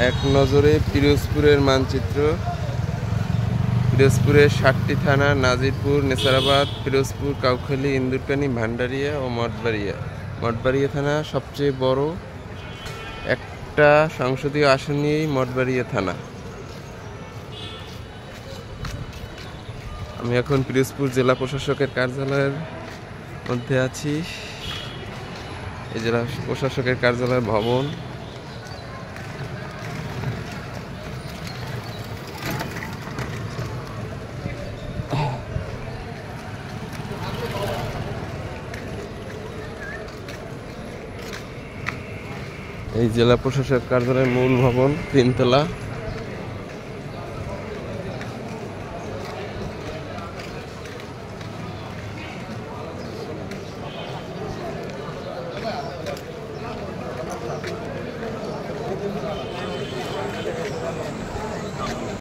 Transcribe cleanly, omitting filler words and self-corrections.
এক নজরে পিরোজপুরের মানচিত্র। পিরোজপুরের ৭টি থানা: নাজিরপুর, নেসারাবাদ, পিরোজপুর, কাউখালী, ইন্দুরকানী, ভান্ডারিয়া ও মঠবাড়িয়া। মঠবাড়িয়া থানা সবচেয়ে বড়, একটা সংসদীয় আসন নিয়েই মঠবাড়িয়া থানা। আমি এখন পিরোজপুর জেলা প্রশাসকের কার্যালয়ের মধ্যে আছি। এই জেলা প্রশাসকের কার্যালয় ভবন। এই জেলা প্রশাসক কার্যালয়ের মূল ভবন, ৩ তলা।